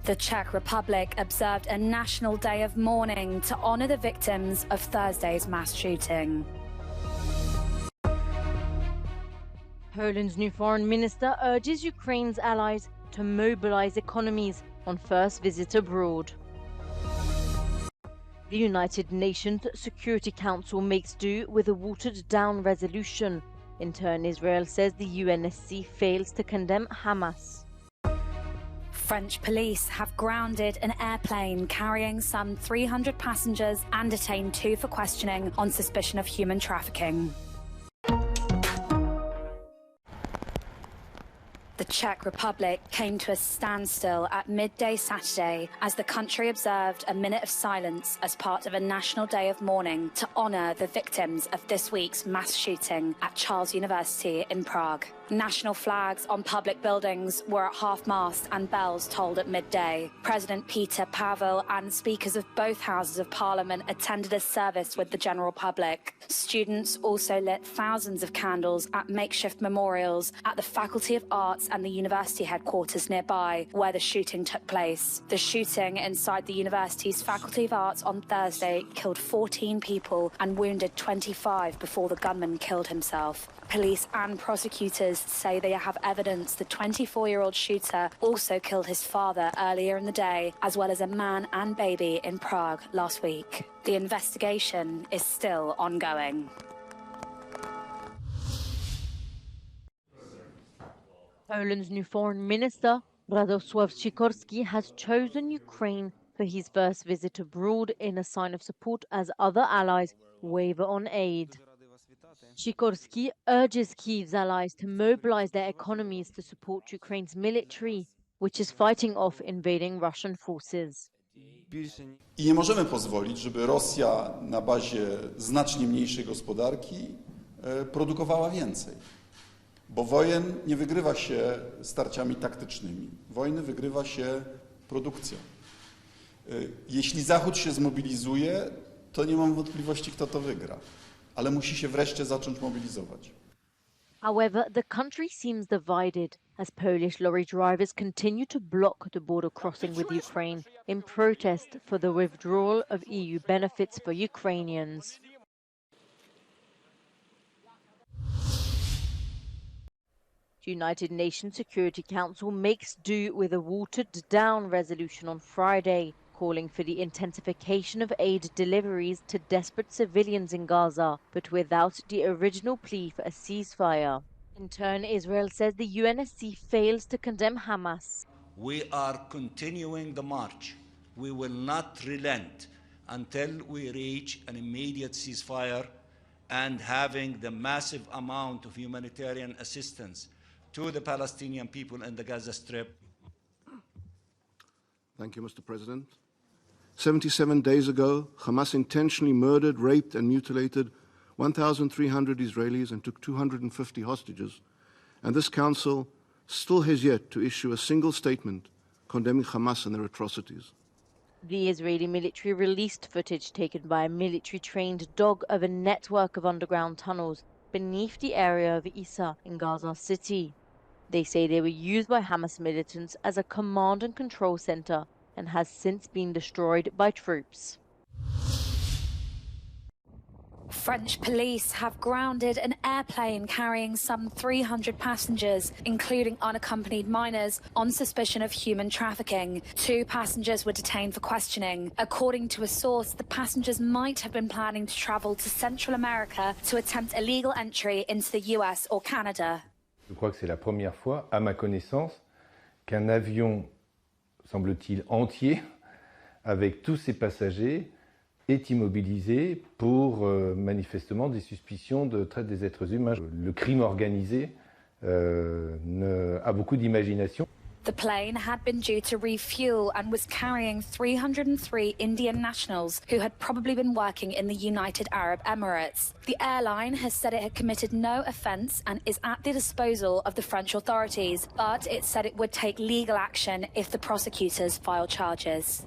The Czech Republic observed a national day of mourning to honour the victims of Thursday's mass shooting. Poland's new foreign minister urges Ukraine's allies to mobilize economies on first visit abroad. The United Nations Security Council makes do with a watered-down resolution. In turn, Israel says the UNSC fails to condemn Hamas. French police have grounded an airplane carrying some 300 passengers and detained 2 for questioning on suspicion of human trafficking. The Czech Republic came to a standstill at midday Saturday as the country observed a minute of silence as part of a national day of mourning to honour the victims of this week's mass shooting at Charles University in Prague. National flags on public buildings were at half-mast and bells tolled at midday. President Peter Pavel and speakers of both houses of parliament attended a service with the general public. Students also lit thousands of candles at makeshift memorials at the Faculty of Arts and the university headquarters nearby, where the shooting took place. The shooting inside the university's Faculty of Arts on Thursday killed 14 people and wounded 25 before the gunman killed himself. Police and prosecutors say they have evidence the 24-year-old shooter also killed his father earlier in the day, as well as a man and baby in Prague last week. The investigation is still ongoing. Poland's new foreign minister, Radosław Sikorski, has chosen Ukraine for his first visit abroad in a sign of support as other allies waver on aid. Sikorski urges Kyiv's allies to mobilize their economies to support Ukraine's military, which is fighting off invading Russian forces. I nie możemy pozwolić, żeby Rosja na bazie znacznie mniejszej gospodarki produkowała więcej. Bo wojen nie wygrywa się starciami taktycznymi. Wojny wygrywa się produkcją. Jeśli Zachód się zmobilizuje, to nie mam wątpliwości, kto to wygra. Ale musi się wreszcie zacząć mobilizować. However, the country seems divided as Polish lorry drivers continue to block the border crossing with Ukraine in protest for the withdrawal of EU benefits for Ukrainians. The United Nations Security Council makes do with a watered-down resolution on Friday, calling for the intensification of aid deliveries to desperate civilians in Gaza, but without the original plea for a ceasefire. In turn, Israel says the UNSC fails to condemn Hamas. We are continuing the march. We will not relent until we reach an immediate ceasefire and having the massive amount of humanitarian assistance to the Palestinian people in the Gaza Strip. Thank you, Mr. President. 77 days ago, Hamas intentionally murdered, raped and mutilated 1,300 Israelis and took 250 hostages. And this council still has yet to issue a single statement condemning Hamas and their atrocities. The Israeli military released footage taken by a military-trained dog of a network of underground tunnels beneath the area of Isa in Gaza City. They say they were used by Hamas militants as a command and control center and has since been destroyed by troops. French police have grounded an airplane carrying some 300 passengers, including unaccompanied minors, on suspicion of human trafficking. 2 passengers were detained for questioning. According to a source, the passengers might have been planning to travel to Central America to attempt illegal entry into the US or Canada. Je crois que c'est la première fois, à ma connaissance, qu'un avion, semble-t-il, entier, avec tous ses passagers, est immobilisé pour manifestement des suspicions de traite des êtres humains. Le crime organisé a beaucoup d'imagination. The plane had been due to refuel and was carrying 303 Indian nationals who had probably been working in the United Arab Emirates. The airline has said it had committed no offence and is at the disposal of the French authorities, but it said it would take legal action if the prosecutors file charges.